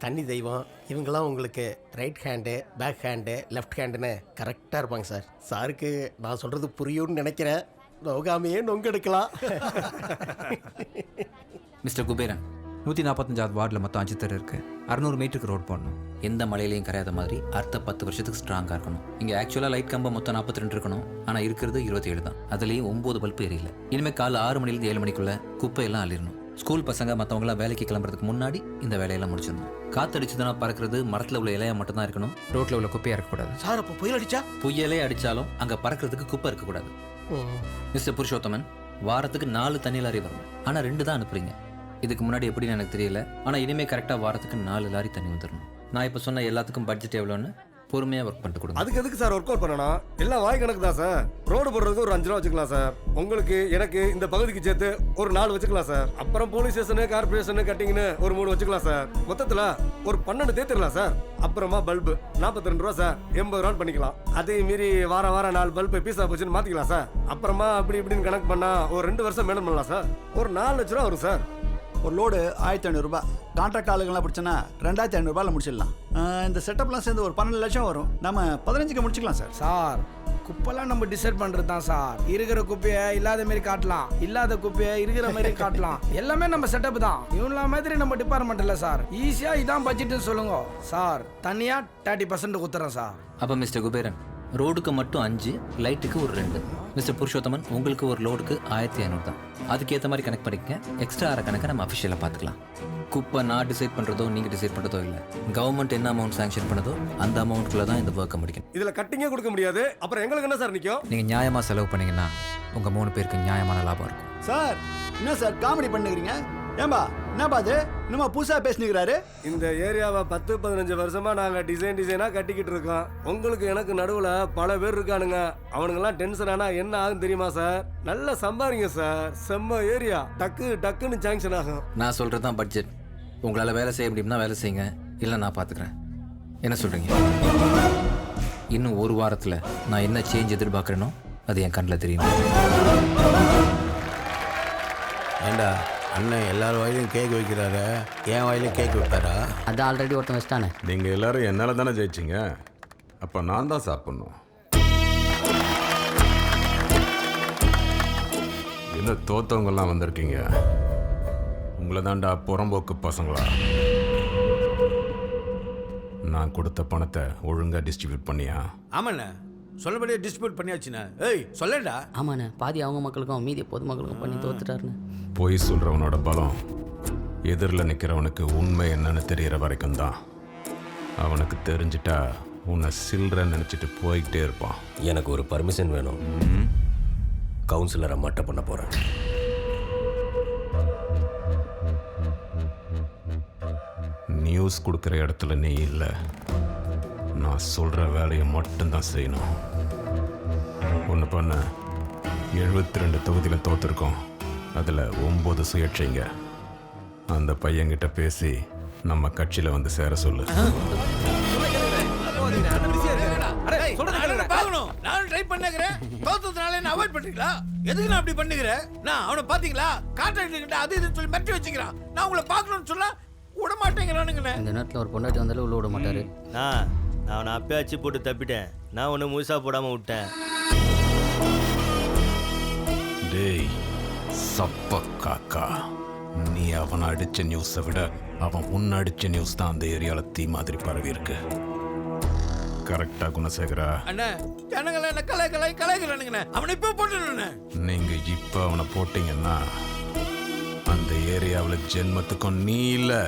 தண்ணி தெய்வம். இவங்கெல்லாம் உங்களுக்கு right hand, back hand, left ஹேண்டுன்னு கரெக்டாக இருப்பாங்க சார். சாருக்கு நான் சொல்கிறது புரியும்னு நினைக்கிறேன். நோகாமையே நொங்கெடுக்கலாம். மிஸ்டர் குபேரன், 145வது வார்டில் மொத்தம் 5 தெரு இருக்குது. 600 மீட்டருக்கு ரோட் போடணும். எந்த மலையிலையும் கரையாத மாதிரி அடுத்த 10 வருஷத்துக்கு ஸ்ட்ராங்காக இருக்கணும். இங்கே ஆக்சுவலாக லைட் கம்பம் மொத்தம் 42 இருக்கணும். ஆனால் இருக்கிறது 27 தான். அதுலேயும் 9 பல்பு எரியல. இனிமேல் காலை 6 மணிலேருந்து 7 மணிக்குள்ளே குப்பையெல்லாம் அள்ளிடணும். ஸ்கூல் பசங்க மற்றவங்களாம் வேலைக்கு கிளம்புறதுக்கு முன்னாடி இந்த வேலையெல்லாம் முடிச்சிடணும். காற்றடிச்சதுன்னா பறக்கிறது மரத்தில் உள்ள இலையாக மட்டும் தான் இருக்கணும். ரோட்டில் உள்ள குப்பையாக இருக்கக்கூடாது சார். அப்போ புயல் அடிச்சா? புயலே அடித்தாலும் அங்கே பறக்கிறதுக்கு குப்பை இருக்கக்கூடாது. மிஸ்டர் புருஷோத்தமன், வாரத்துக்கு 4 தண்ணி லாரி வரணும். ஆனால் 2 தான் அனுப்புறீங்க. இதுக்கு முன்னாடி எப்படின்னு எனக்கு தெரியல. ஆனால் இனிமேல் கரெக்டாக வாரத்துக்கு 4 லாரி தண்ணி வந்துடணும். நான் இப்போ சொன்ன எல்லாத்துக்கும் பட்ஜெட் எவ்வளோன்னு பொறுமையாக ஒர்க் பண்ணிட்டு கொடுங்க. அதுக்கு எதுக்கு சார் ஒர்க் அவுட் பண்ணணும்? எல்லாம் வாய் கணக்கு தான் சார். ரோடு போடுறதுக்கு ஒரு 5 ரூபா வச்சுக்கலாம் சார். உங்களுக்கு எனக்கு இந்த பகுதிக்கு சேர்த்து ஒரு 4 வச்சுக்கலாம் சார். அப்புறம் போலீஸ் ஸ்டேஷனு, கார்பரேஷனு, கட்டிங்னு ஒரு 3 வச்சுக்கலாம் சார். மொத்தத்தில் ஒரு 12 தேர்த்திடலாம் சார். அப்புறமா பல்பு 42 ரூபா சார். 80 ரூபான்னு பண்ணிக்கலாம். அதே மீறி வாரம் 4 பல்பு பீஸா போச்சுன்னு மாற்றிக்கலாம் சார். அப்புறமா அப்படி இப்படின்னு கணக்கு பண்ணால் ஒரு 2 வருஷம் மேடம் பண்ணலாம் சார். ஒரு 4 லட்ச ரூபா வரும் சார். ஒரு லோடு 1500 கான்ட்ராக்ட் ஆளுங்கெல்லாம் பிடிச்சோன்னா 2500 முடிச்சிடலாம். இந்த செட்டப்லாம் சேர்ந்து ஒரு 12 லட்சம் வரும். நம்ம 15க்கு முடிச்சுக்கலாம் சார். சார், குப்பைலாம் நம்ம டிசைட் பண்ணுறது தான் சார். இருக்கிற குப்பையை இல்லாத மாரி காட்டலாம், இல்லாத குப்பையை இருக்கிற மாதிரி காட்டலாம். எல்லாமே நம்ம செட்டப் தான். இவங்கள மாதிரி நம்ம டிபார்ட்மெண்ட் இல்லை சார். ஈஸியாக இதான் பட்ஜெட்டுன்னு சொல்லுங்க சார். தனியாக 30% கொடுத்துறேன் சார். அப்போ மிஸ்டர் குபேரன், ரோடுக்கு மட்டும் 5, லைட்டுக்கு ஒரு 2. மிஸ்டர் புருஷோத்தமன், உங்களுக்கு ஒரு லோடுக்கு 1500 தான். அதுக்கேற்ற மாதிரி கனெக்ட் பண்ணிக்க. எக்ஸ்ட்ரா ஆற கணக்கை நம்ம அஃபிஷியலாக பார்த்துக்கலாம். குப்பை நான் டிசைட் பண்ணுறதோ நீங்கள் டிசைட் பண்ணுறதோ இல்லை. கவர்மெண்ட் என்ன அமௌண்ட் சாங்ஷன் பண்ணதோ அந்த அமௌண்ட்குள்ளே தான் இந்த ஒர்க்கை முடிக்கணும். இதில் கட்டிங்கே கொடுக்க முடியாது. அப்புறம் எங்களுக்கு என்ன சார் நிற்கும்? நீங்கள் நியாயமாக செலவு பண்ணீங்கன்னா உங்கள் 3 பேருக்கு நியாயமான லாபம் இருக்கும். சார், என்ன சார் காமெடி பண்ணுகிறீங்க? ஏம்பா, என்னப்பா அது இன்னுமா புதுசாக பேசினுக்கிறாரு? இந்த ஏரியாவை 10-15 வருஷமா நாங்கள் டிசைனாக கட்டிக்கிட்டு இருக்கோம். உங்களுக்கு எனக்கு நடுவில் பல பேர் இருக்கானுங்க. அவனுங்கெல்லாம் டென்ஷன் ஆனால் என்ன ஆகும் தெரியுமா சார்? நல்லா சம்பாதிங்க சார். செம்ம ஏரியா. டக்குன்னு சாங்ஷன் ஆகும். நான் சொல்கிறது தான் பட்ஜெட். உங்களால் வேலை செய்ய முடியும்னா வேலை செய்யுங்க, இல்லை நான் பார்த்துக்கிறேன். என்ன சொல்கிறீங்க? இன்னும் ஒரு வாரத்தில் நான் என்ன சேஞ்ச் எதிர்பார்க்குறேனோ அது என் கண்ணில் தெரியும். ஏண்டா அண்ணன் எல்லார் வாயிலையும் கேக் வைக்கிறாரு, என் வாயிலையும் கேக் வைப்பாரா? அது ஆல்ரெடி ஒருத்தன் வச்சிட்டானே. நீங்கள் எல்லாரும் என்னால் தானே ஜெயிச்சிங்க, அப்போ நான் தான் சாப்பிட்ணும். என்ன தோத்தவங்கெல்லாம் வந்திருக்கீங்க? உங்களை தாண்டா புறம்போக்கு பசங்களா? நான் கொடுத்த பணத்தை ஒழுங்காக டிஸ்ட்ரிபியூட் பண்ணியா? ஆமாண்ணே, சொல்லபடியே டிஸ்ட்ரிபியூட் பண்ணியாச்சுண்ணே. ஏய் சொல்லடா. ஆமாண்ணே, பாதி அவங்க மக்களுக்கும் மீதி பொதுமக்களுக்கும் பண்ணி தோத்துட்டாருண்ணே. பொய் சொல்கிறவனோட பலம் எதிரில் நிற்கிறவனுக்கு உண்மை என்னன்னு தெரிகிற வரைக்கும் தான். அவனுக்கு தெரிஞ்சிட்டா உன்னை சில்றன்னு நினச்சிட்டு போய்கிட்டே இருப்பான். எனக்கு ஒரு பர்மிஷன் வேணும். கவுன்சிலரை மட்டை பண்ண போகிறேன். நியூஸ் கொடுக்குற இடத்துல நீ இல்லை, நான் சொல்கிற வேலையை மட்டும்தான் செய்யணும். ஒன்று பண்ண 72 தொகுதியில் தோற்றுருக்கோம், அதில் 9 சுயேட்சைங்க. அந்த பையன்கிட்ட பேசி நம்ம கட்சியில் வந்து சேர சொல்லு. நானும் ட்ரை பண்ணுகிறேன், தோத்ததுனால என்ன அவாய்ட் பண்றீங்களா? எதுக்கு நான் அப்படி பண்ணுகிறேன்? நான் அவனை பாத்தீங்களா, கான்ட்ராக்டர் கிட்ட அது இதுன்னு சொல்லி மெட்டி வச்சுக்கிறான். நான் உங்களை பார்க்கணும்னு சொன்னா விட மாட்டேங்கிறானுங்கண்ணே. இந்த நேரத்தில் ஒரு பொண்டாட்டி வந்தாலும் உள்ள விட மாட்டாரு. நான் அவனை அப்பயே அச்சு போட்டு தப்பிட்டேன். நான் ஒன்று முழுசா போடாமல் விட்டேன். டேய் சப்ப காக்கா, நீ அவனை அடித்த நியூஸை விட அவன் உன்னை அடித்த நியூஸ் தான் அந்த ஏரியாவில் தீ மாதிரி பரவி இருக்கு. கரெக்டா குணசேகரா? அண்ணா ஜனங்களை என்ன கலைக்கிறானுங்கண்ணே. அவனை இப்போ போட்டுருண்ணே. நீங்க இப்போ அவனை போட்டீங்கன்னா அந்த ஏரியாவில் ஜென்மத்துக்கும் நீ இல்லை,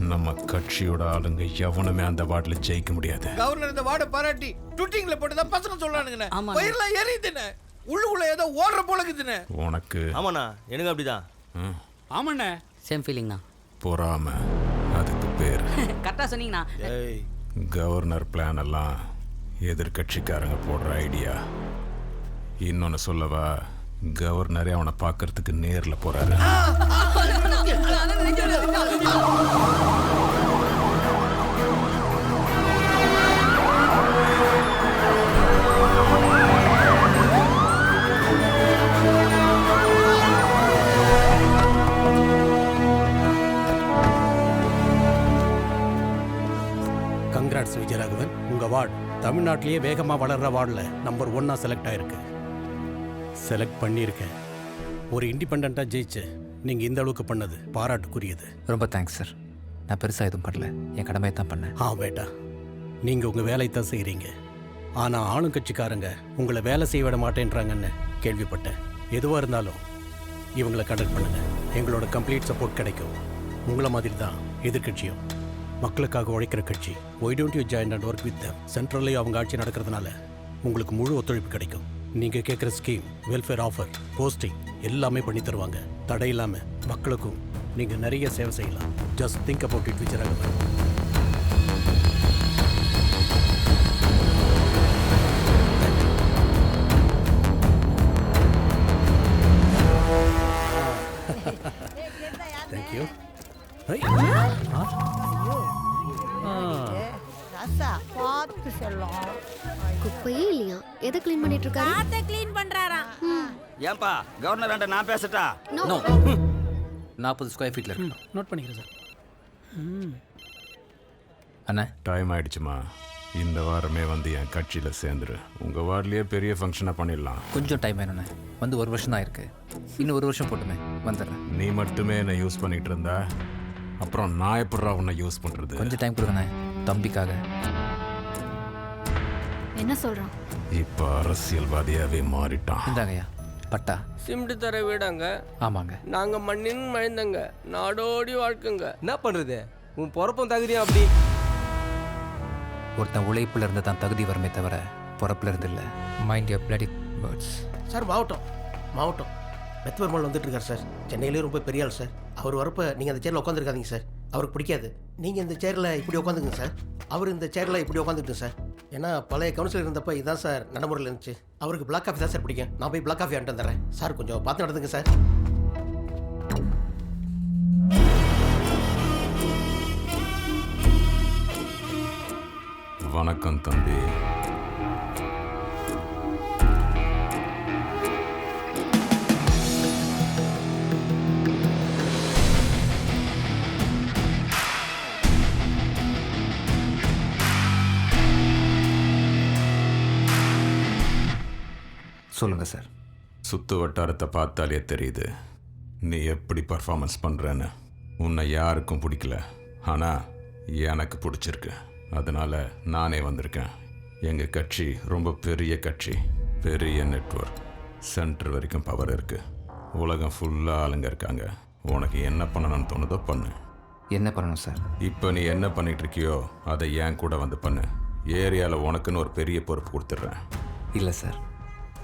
நம்ம கட்சியோட ஆளுங்க எவனுமே அந்த வார்டில் ஜெயிக்க முடியாது. கவர்னர் இந்த வார்டை பாராட்டி ட்விட்டிங்ல போட்டுதான் பசங்க சொல்றானுங்கண்ணே. பயிரெல்லாம் ஏறிதுண்ணே, உள்ளுக்குள்ள ஏதோ ஓடுற போல இருக்குதுண்ணே. உனக்கு? ஆமாண்ணா, எனக்கு அப்படிதான். ஆமாண்ணே, சேம் ஃபீலிங்ண்ணா. பொறாம அதுக்கு பேர். கரெக்டாக சொன்னீங்கண்ணா. கவர்னர் பிளான் எல்லாம் எதிர்கட்சிக்காரங்க போடுற ஐடியா. இன்னொன்னு சொல்லவா, கவர்னரே அவனை பார்க்கறதுக்கு நேரில் போறாரு. கங்க்ராட்ஸ் விஜயராகவன், உங்க வார்டு தமிழ்நாட்டிலேயே வேகமாக வளர்ற வார்டில் நம்பர் 1 செலக்ட் ஆயிருக்கு. செலக்ட் பண்ணியிருக்கேன். ஒரு இண்டிபெண்ட்டாக ஜெயிச்சு நீங்கள் இந்த அளவுக்கு பண்ணது பாராட்டுக்குரியது. ரொம்ப தேங்க்ஸ் சார். நான் பெருசாக எதுவும் பண்ணல, என் கடமையை தான் பண்ணேன். பேட்டா, நீங்கள் உங்கள் வேலையை தான் செய்கிறீங்க. ஆனால் ஆளுங்கட்சிக்காரங்க உங்களை வேலை செய்ய விட மாட்டேன்றாங்கன்னு கேள்விப்பட்டேன். எதுவாக இருந்தாலும் இவங்களை கண்டக்ட் பண்ணுங்க, எங்களோட கம்ப்ளீட் சப்போர்ட் கிடைக்கும். உங்களை மாதிரி தான் எதிர்கட்சியும் மக்களுக்காக உழைக்கிற கட்சி. Why don't you join and work with them? சென்ட்ரல்லையும் அவங்க ஆட்சி நடக்கிறதுனால உங்களுக்கு முழு ஒத்துழைப்பு கிடைக்கும். நீங்கள் கேட்குற ஸ்கீம், வெல்ஃபேர் ஆஃபர், போஸ்டிங் எல்லாமே பண்ணி தருவாங்க. தடை இல்லாமல் மக்களுக்கும் நீங்கள் நிறைய சேவை செய்யலாம். Just think about it Vijayaraghavan. Thank you. குப்பையே இல்லையா? எதை க்ளீன் பண்ணிட்டு இருக்காரு? காத்தை க்ளீன் பண்றாராம். ஏன்பா கவர்னர் ஆண்ட நான் பேசட்டா? நோ, 40 ஸ்கொயர் ஃபீட்டில் இருக்கு. நோட் பண்ணிக்கிறேன் சார். அண்ணா டைம் ஆயிடுச்சுமா, இந்த வாரமே வந்து என் கட்சியில் சேர்ந்துரு. உங்கள் வார்ட்லேயே பெரிய ஃபங்க்ஷனாக பண்ணிடலாம். கொஞ்சம் டைம் வேணுண்ணே, வந்து 1 வருஷம் தான் இருக்கு. இன்னும் 1 வருஷம் போட்டுமே வந்துடுறேன். நீ மட்டுமே என்னை யூஸ் பண்ணிட்டு இருந்தா அப்புறம் நான் எப்படா உன்னை யூஸ் பண்ணுறது? கொஞ்சம் டைம் கொடுங்கண்ணே, தம்பிக்காக. என்ன சொல்றான்? இப்போ அரசியல்வாதியாகவே மாறிட்டான். இந்தாங்கய்யா பட்டா. சிமெண்ட் தர வீடாங்க. ஆமாங்க. நாங்கள் மண்ணின் மழைந்தங்க, நாடோடி வாழ்க்கைங்க. என்ன பண்ணுறது, உன் பொறப்பும் தகுதியும் அப்படி. ஒருத்தன் உழைப்புல இருந்து தான் தகுதி வருமே தவிர பொறப்புல இருந்து இல்லை. Mind your bloody words. Sir மாவட்டம் மெத்வர்மல் வந்துட்டு இருக்கார் சார். சென்னையிலே ரொம்ப பெரிய ஆள் சார். அவர் வரப்போ நீங்கள் அந்த சேரில் உட்காந்துருக்காதீங்க சார், அவருக்கு பிடிக்காது. நீங்கள் இந்த சேரில் இப்படி உட்காந்துக்குங்க சார், அவர் இந்த சேரில் இப்படி உட்காந்துக்கிட்டு சார். ஏன்னா பழைய கவுன்சிலர் இருந்தப்போ இதுதான் சார் நடைமுறையில் இருந்துச்சு. அவருக்கு பிளாக் காஃபி தான் சார் பிடிக்கும். நான் போய் பிளாக் காஃபி ஆண்டு தரேன் சார், கொஞ்சம் பார்த்து நடந்துங்க சார். வணக்கம் தம்பி. சொல்லுங்கள் சார். சுற்று வட்டாரத்தை பார்த்தாலே தெரியுது நீ எப்படி பர்ஃபார்மன்ஸ் பண்ணுறேன்னு. உன்னை யாருக்கும் பிடிக்கல, ஆனால் எனக்கு பிடிச்சிருக்கு. அதனால் நானே வந்திருக்கேன். எங்கள் கட்சி ரொம்ப பெரிய கட்சி, பெரிய நெட்வொர்க், சென்டர் வரைக்கும் பவர் இருக்குது. உலகம் ஃபுல்லாக ஆளுங்க இருக்காங்க. உனக்கு என்ன பண்ணணும்னு தோணுதோ பண்ணு. என்ன பண்ணணும் சார்? இப்போ நீ என்ன பண்ணிட்டு இருக்கியோ அதை ஏன் கூட வந்து பண்ணு. ஏரியாவில் உனக்குன்னு ஒரு பெரிய பொறுப்பு கொடுத்துட்றேன். இல்லை சார்,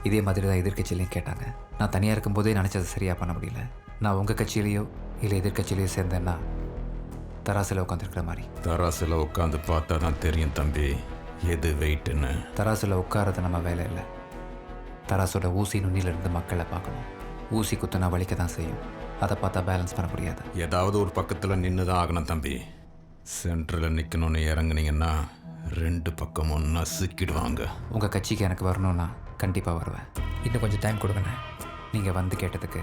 இதே மாதிரி தான் எதிர்கட்சியிலையும் கேட்டாங்க. நான் தனியாக இருக்கும்போதே நினச்சதை சரியாக பண்ண முடியல. நான் உங்கள் கட்சியிலையோ இல்லை எதிர்கட்சியிலையோ சேர்ந்தேன்னா தராசில் உட்காந்துருக்கிற மாதிரி. தராசில் உட்காந்து பார்த்தா தான் தெரியும் தம்பி எது வெயிட்டுன்னு. தராசில் உட்காரது நம்ம வேலை இல்லை. தராசோட ஊசி நுண்ணிலிருந்து மக்களை பார்க்கணும். ஊசி குத்துனா வலிக்க தான் செய்யும். அதை பார்த்தா பேலன்ஸ் பண்ண முடியாது. ஏதாவது ஒரு பக்கத்தில் நின்று தான் ஆகணும் தம்பி. சென்டரில் நிற்கணும்னு இறங்குனீங்கன்னா 2 பக்கமும் நசுக்கிடுவாங்க. உங்கள் கட்சிக்கு எனக்கு வரணும்னா கண்டிப்பாக வருவேன். இன்னும் கொஞ்சம் டைம் கொடுங்கண்ணே. நீங்கள் வந்து கேட்டதுக்கு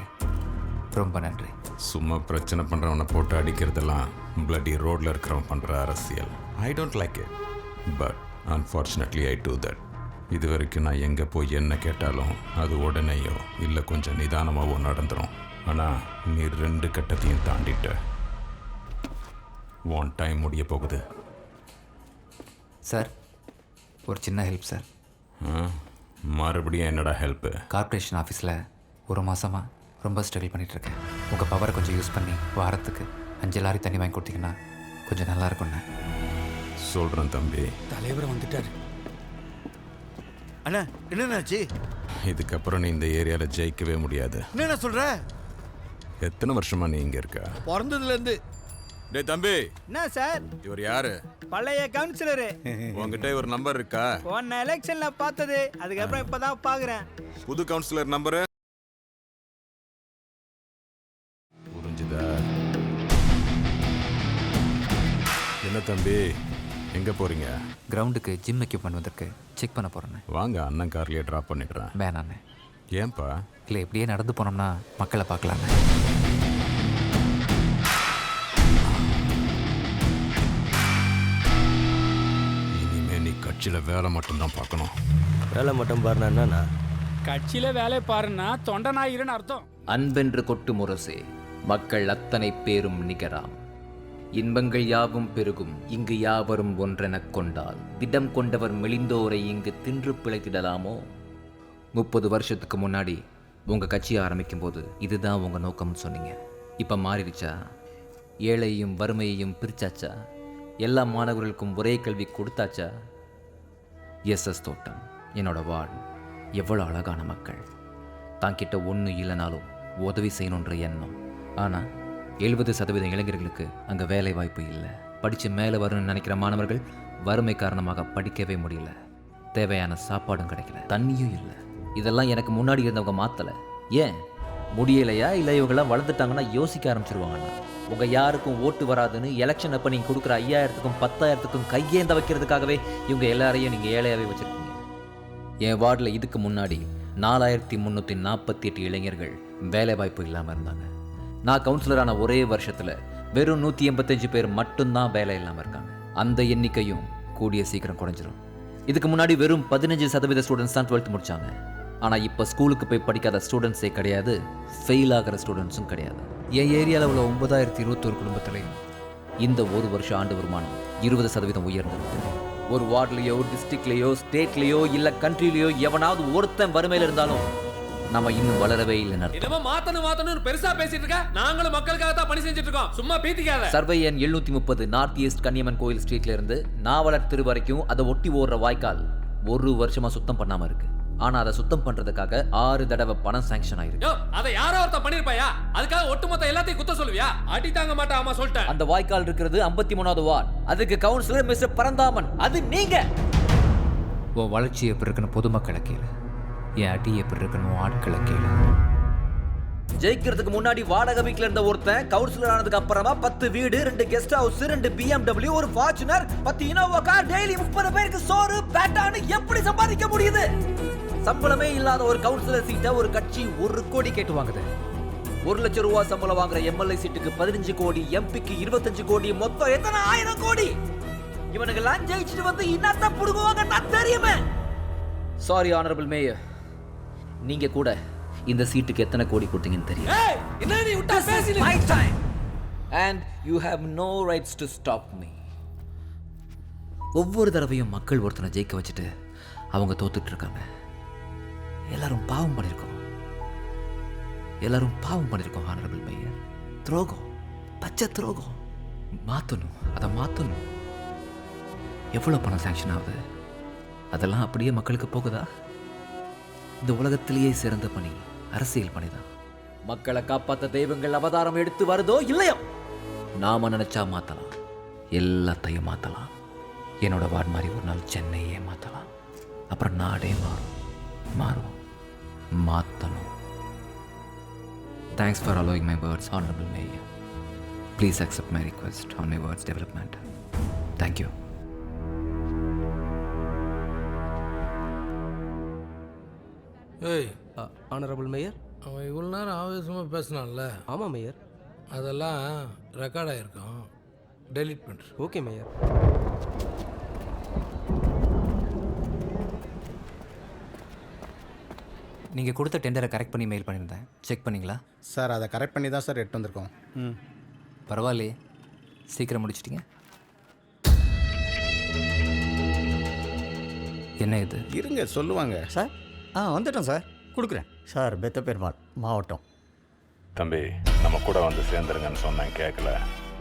ரொம்ப நன்றி. சும்மா பிரச்சனை பண்ணுறவனை போட்டு அடிக்கிறதெல்லாம் பிளட்டி ரோட்டில் இருக்கிறவன் பண்ணுற அரசியல். I don't like it, but unfortunately I do that. இது வரைக்கும் நான் எங்கே போய் என்ன கேட்டாலும் அது உடனேயோ இல்லை கொஞ்சம் நிதானமாகவோ நடந்துடும். ஆனால் நீ 2 கட்டத்தையும் தாண்டிட்ட. ஒன் டைம் முடிய போகுது. சார், ஒரு சின்ன ஹெல்ப் சார். மறுபடியும் என்னடா ஹெல்ப்பு? கார்ப்பரேஷன் ஆஃபீஸில் ஒரு மாதமாக ரொம்ப ஸ்ட்ரகிள் பண்ணிகிட்ருக்கேன். உங்கள் பவரை கொஞ்சம் யூஸ் பண்ணி வாரத்துக்கு 5 லாரி தண்ணி வாங்கி கொடுத்தீங்கன்னா கொஞ்சம் நல்லா இருக்கும்ண்ணே. சொல்கிறேன் தம்பி. தலைவர் வந்துட்டார். அண்ணா என்னண்ணாச்சு? இதுக்கப்புறம் நீ இந்த ஏரியாவில் ஜெயிக்கவே முடியாது. என்ன சொல்ற? எத்தனை வருஷமா நீ இங்கே இருக்க? பிறந்ததுலேருந்து. டேய் தம்பி. என்ன சார்? இவர் யாரு? பழைய கவுன்சிலரு. உங்ககிட்ட ஒரு நம்பர் இருக்கா? போன எலெக்ஷன்ல பார்த்தது, அதுக்கப்புறம் இப்பதான் பாக்குறேன். புது கவுன்சிலர் நம்பரு புரிஞ்சுதா? என்ன தம்பி, எங்கே போகிறீங்க? கிரவுண்டுக்கு ஜிம் எக்யூப்மெண்ட் வந்திருக்கு, செக் பண்ண போகிறேண்ணே. வாங்க, அண்ணன் கார்லேயே ட்ராப் பண்ணிடுறேன். வேணாண்ணே. ஏன்பா? இல்லை, இப்படியே நடந்து போனோம்னா மக்களை பார்க்கலாண்ணே. இனிமே நீ கட்சியில் வேலை மட்டும்தான் பார்க்கணும். வேலை மட்டும் பாருனா என்னண்ணா? கட்சியில வேலை பாருன்னா தொண்டனாயிருன்னு அர்த்தம். அன்பென்று கொட்டு முரசே, மக்கள் அத்தனை பேரும் நிகராம். இன்பங்கள் யாவும் பெருகும் இங்கு யாவரும் ஒன்றெனக் கொண்டால் திடம் கொண்டவர் மெலிந்தோரை இங்கு தின்று பிழைத்திடலாமோ? 30 வருஷத்துக்கு முன்னாடி உங்கள் கட்சி ஆரம்பிக்கும் போது இதுதான் உங்கள் நோக்கம்னு சொன்னீங்க. இப்போ மாறிடுச்சா? ஏழையையும் வறுமையையும் பிரிச்சாச்சா? எல்லா மாணவர்களுக்கும் ஒரே கல்வி கொடுத்தாச்சா? எஸ்எஸ் தோட்டம், என்னோட வார்டு, எவ்வளோ அழகான மக்கள். தாங்கிட்ட ஒன்று இல்லைனாலும் உதவி செய்யணுன்ற எண்ணம். ஆனால் 70% இளைஞர்களுக்கு அங்கே வேலை வாய்ப்பு இல்லை. படித்து மேலே வரணும்னு நினைக்கிற மாணவர்கள் வறுமை காரணமாக படிக்கவே முடியல. தேவையான சாப்பாடும் கிடைக்கல, தண்ணியும் இல்லை. இதெல்லாம் எனக்கு முன்னாடி இருந்தவங்க மாற்றலை. ஏன் முடியலையா? இல்லை இவங்கெல்லாம் வளர்ந்துட்டாங்கன்னா யோசிக்க ஆரம்பிச்சிருவாங்கண்ணா. உங்கள் யாருக்கும் ஓட்டு வராதுன்னு எலெக்ஷன் அப்போ நீங்கள் கொடுக்குற 5000க்கும் 10,000க்கும் கையேந்த வைக்கிறதுக்காகவே இவங்க எல்லாரையும் நீங்கள் ஏழையாகவே வச்சுருக்கீங்க. என் வார்டில் இதுக்கு முன்னாடி 4348 இளைஞர்கள் வேலை வாய்ப்பு இல்லாமல் இருந்தாங்க. நான் கவுன்சிலரான ஒரே வருஷத்தில் வெறும் 185 பேர் மட்டும்தான் வேலை இல்லாமல் இருக்காங்க. அந்த எண்ணிக்கையும் கூடிய சீக்கிரம் குறைஞ்சிரும். இதுக்கு முன்னாடி வெறும் 15% ஸ்டூடெண்ட்ஸ் தான் 12th முடித்தாங்க. ஆனால் இப்போ ஸ்கூலுக்கு போய் படிக்காத ஸ்டூடெண்ட்ஸே கிடையாது, ஃபெயில் ஆகிற ஸ்டூடெண்ட்ஸும் கிடையாது. என் ஏரியாவில் உள்ள 9021 குடும்பத்திலையும் இந்த ஒரு வருஷம் ஆண்டு வருமானம் 20% உயர்ந்திருக்கு. ஒரு வார்டுலேயோ டிஸ்ட்ரிக்ட்லேயோ ஸ்டேட்லேயோ இல்லை கண்ட்ரிலேயோ எவனாவது ஒருத்தன் வறுமையில் இருந்தாலும் நம்ம இன்னும் வளரவே இல்லைன்னு. என்னமோ மாத்தணும் பெருசா பேசிட்டு இருக்க. நாங்களும் மக்களுக்காக தான் பணி செஞ்சுட்டு இருக்கோம், சும்மா பீத்திக்காத. சர்வே எண் 730 நார்த் ஈஸ்ட் கன்னியம்மன் கோயில் ஸ்ட்ரீட்ல இருந்து நாவலர் தெரு வரைக்கும் அதை ஒட்டி ஓடுற வாய்க்கால் 1 வருஷமா சுத்தம் பண்ணாம இருக்கு. ஆனா அதை சுத்தம் பண்றதுக்காக 6 தடவை பணம் சாங்ஷன் ஆயிருக்கு. அதை யாரோ ஒருத்தன் பண்ணிருப்பாயா? அதுக்காக ஒட்டுமொத்த எல்லாத்தையும் குத்த சொல்லுவியா? அடி தாங்க மாட்டா. ஆமா சொல்லிட்டேன். அந்த வாய்க்கால் இருக்கிறது 53வது வார்டு. அதுக்கு கவுன்சிலர் மிஸ்டர் பரந்தாமன், அது நீங்க. உன் வளர்ச்சி எப்படி இருக்குன்னு பொதுமக்களை கேளு, என் அடி எப்படி இருக்கணும் ஆட்களை கேளு. ஜெயிக்கிறதுக்கு முன்னாடி வாடகை வீட்டில் இருந்த ஒருத்தன் கவுன்சிலர் ஆனதுக்கு அப்புறமா 10 வீடு, 2 கெஸ்ட் ஹவுஸ், 2 BMW, ஒரு ஃபார்ச்சுனர், 10 இனோவா கார், டெய்லி 30 பேருக்கு சோறு பேட்டான்னு எப்படி சம்பாதிக்க முடியுது? சம்பளமே இல்லாத ஒரு கவுன்சிலர் சீட்டை ஒரு கட்சி 1 கோடி கேட்டு வாங்குது. 1 லட்சம் ரூபாய் சம்பளம் வாங்குற எம்எல்ஏ சீட்டுக்கு 15 கோடி, எம்பிக்கு 25 கோடி, மொத்தம் எத்தனை 1000 கோடி? இவனுக்கு எல்லாம் ஜெயிச்சுட்டு வந்து இன்னத்த புடுங்குவாங்க நான் தெரியுமே. சாரி ஆனரபிள் மேயர், நீங்கள் கூட இந்த சீட்டுக்கு எத்தனை கோடி கொடுத்தீங்கன்னு தெரியும். என்ன நீ விட்டா பேசி My time. And you have no rights to stop me. ஒவ்வொரு தடவையும் மக்கள் ஒருத்தனை ஜெயிக்க வச்சுட்டு அவங்க தோத்துட்டு இருக்காங்க. எல்லாரும் பாவம் பண்ணியிருக்கோம் ஹானரபிள் மேயர். துரோகம், பச்சை துரோகம். அதை மாற்றணும். எவ்வளோ பணம் சாங்ஷன் ஆகுது? அதெல்லாம் அப்படியே மக்களுக்கு போகுதா? இந்த உலகத்திலேயே சிறந்த பணி அரசியல் பணிதான். மக்களை காப்பாற்ற தெய்வங்கள் அவதாரம் எடுத்து வருதோ இல்லையோ, நாம நினைச்சா மாற்றலாம், எல்லாத்தையும் மாற்றலாம். என்னோட வார்டு மாதிரி ஒரு நாள் சென்னையே மாற்றலாம். அப்புறம் நாடே மாறும். மாற்றணும். Thanks for allowing my words, Honorable Mayor. Please accept my request on my words development. Thank you. ஏய், ஆனரபிள் மேயர். அவன் இவ்வளோ நேரம் ஆவேசமாக பேசினான்ல? ஆமாம் மேயர். அதெல்லாம் ரெக்கார்ட் ஆகிருக்கும். டெலீட் பண்ணுறேன். Okay mayor. நீங்கள் கொடுத்த டெண்டரை கரெக்ட் பண்ணி மெயில் பண்ணியிருந்தேன். செக் பண்ணிங்களா? சார் அதை கரெக்ட் பண்ணி தான் சார் எடுத்து வந்திருக்கோம். பரவாயில்லையே, சீக்கிரம் முடிச்சிட்டிங்க. என்ன இது? இருங்க சொல்லுவாங்க சார். வந்துட்டோம் சார். கொடுக்குறேன் சார். பெத்த பெருமாள் மாவட்டம். தம்பி, நம்ம கூட வந்து சேர்ந்துருங்கன்னு சொன்னேன், கேட்கல.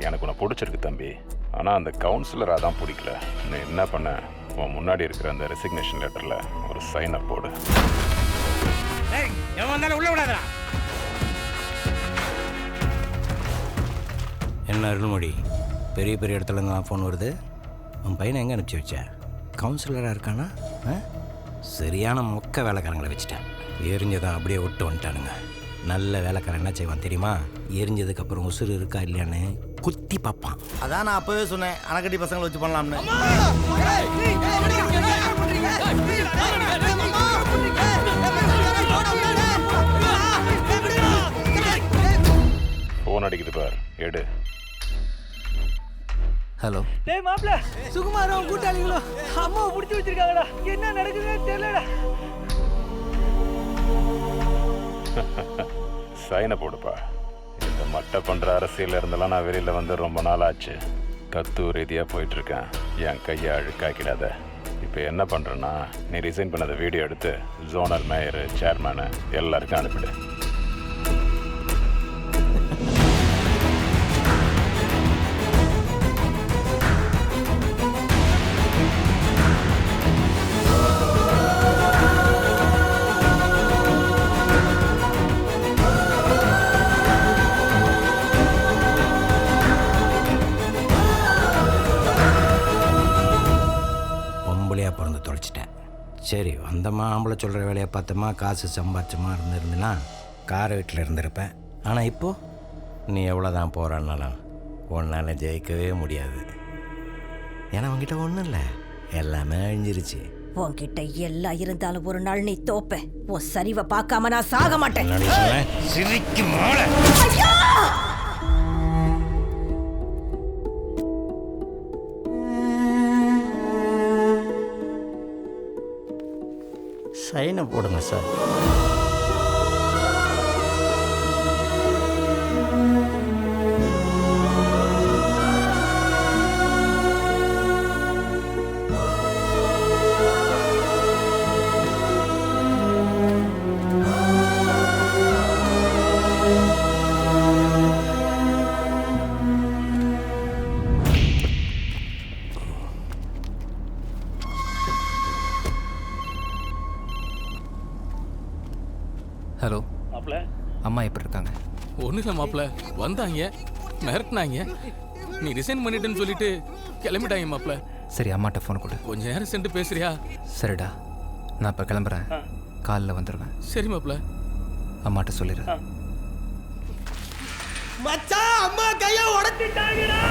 எனக்கு உன்னை பிடிச்சிருக்கு தம்பி. ஆனால் அந்த கவுன்சிலராக தான் பிடிக்கல. நீ என்ன பண்ண, உன் முன்னாடி இருக்கிற அந்த ரெசிக்னேஷன் லெட்டரில் ஒரு சைனை போடு. என்ன அருள்மொழி, பெரிய பெரிய இடத்துலேருந்து நான் ஃபோன் வருது. உன் பையனை எங்கே அனுப்பிச்சி வச்ச? கவுன்சிலராக இருக்கானா? சரியான மொக்க வேலைக்காரங்களை வச்சுட்டேன். எரிஞ்சதான் அப்படியே விட்டு வந்துட்டானுங்க. நல்ல வேலைக்காரன் என்ன செய்வான் தெரியுமா? எரிஞ்சதுக்கப்புறம் உசுறு இருக்கா இல்லையான்னு குத்தி பார்ப்பான். அதான் நான் அப்போவே சொன்னேன், அணைக்கட்டி பசங்களை வச்சு பண்ணலாம்னு. ஃபோன் அடிக்குது பார், எடு. ஹலோ. டேய் மாப்ள, சுகுமாரும் கூட்டாளிகளும் அம்மாவை பிடிச்சி வச்சிருக்காங்கடா. என்ன நடக்குதுன்னே தெரியலடா. சைனை போடுப்பா. இந்த மட்டை பண்ணுற அரசியல் இருந்தெல்லாம் நான் வெளியில் வந்து ரொம்ப நாள் ஆச்சு. தத்துவ ரீதியாக போயிட்டுருக்கேன். என் கையை அழுக்காக்கிடாத. இப்போ என்ன பண்ணுறேன்னா, நீ ரிசைன் பண்ணதை வீடியோ எடுத்து ஜோனல் மேயரு, சேர்மேனு எல்லாருக்கும் அனுப்பிடு. பிறந்து தொலைச்சிட்டேன். சரி, வந்தம்மா ஆம்பளை சொல்கிற வேலையை பார்த்தோமா, காசு சம்பாதிச்சமா இருந்திருந்துன்னா காரை வீட்டில் இருந்திருப்பேன். ஆனால் இப்போது நீ எவ்வளோ தான் போகிறான்னாலும் உன்னால் ஜெயிக்கவே முடியாது. ஏன்னா உங்ககிட்ட ஒன்றும் இல்லை, எல்லாமே அழிஞ்சிருச்சு. உன்கிட்ட எல்லாம் இருந்தாலும் ஒரு நாள் நீ தோப்ப. உன் சரிவை பார்க்காம நான் சாக மாட்டேன். சிரிக்கும் சைனை போடுங்க சார். ஹலோ. அம்மா எப்படி இருக்காங்க? ஒன்றும் இல்லை மாப்பிள்ள, வந்தாங்க மிரட்டினாங்க. நீ ரிசைன் பண்ணிட்டேன்னு சொல்லிட்டு கிளம்பிட்டாங்க மாப்பிள்ள. சரி, அம்மாட்ட ஃபோன் கொடு. கொஞ்ச நேரம் சென்று பேசுறியா? சரிடா, நான் இப்போ கிளம்புறேன். காலைல வந்துடுவேன். சரி மாப்பிள்ள. அம்மாட்ட சொல்லிடு. மச்சான், அம்மா கையை உடைச்சிட்டாங்கடா.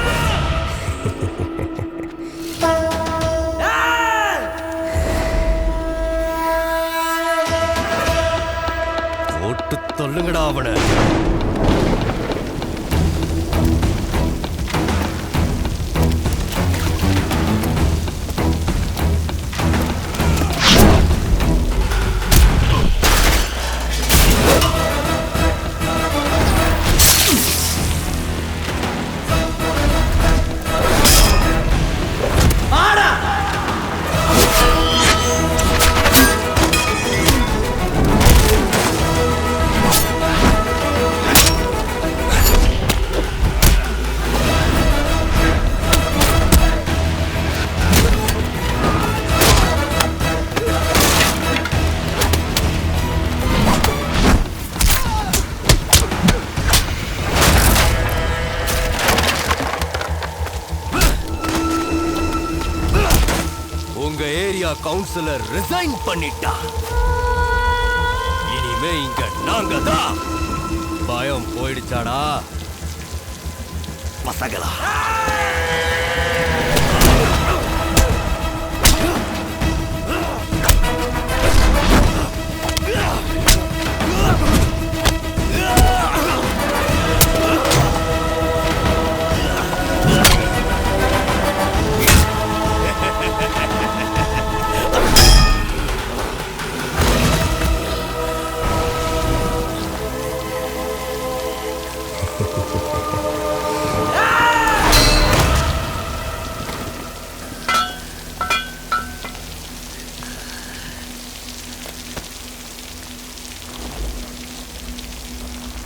போட்டு தொல்லுங்கடா அவனை. கவுன்சிலர் ரிசைன் பண்ணிட்டா. இனிமே இங்க நாங்க தான். பயம் போயிடுச்சாடா பசங்களா?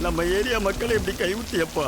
நம்ம ஏரியா மக்களை இப்படி கைவிட்டியப்பா.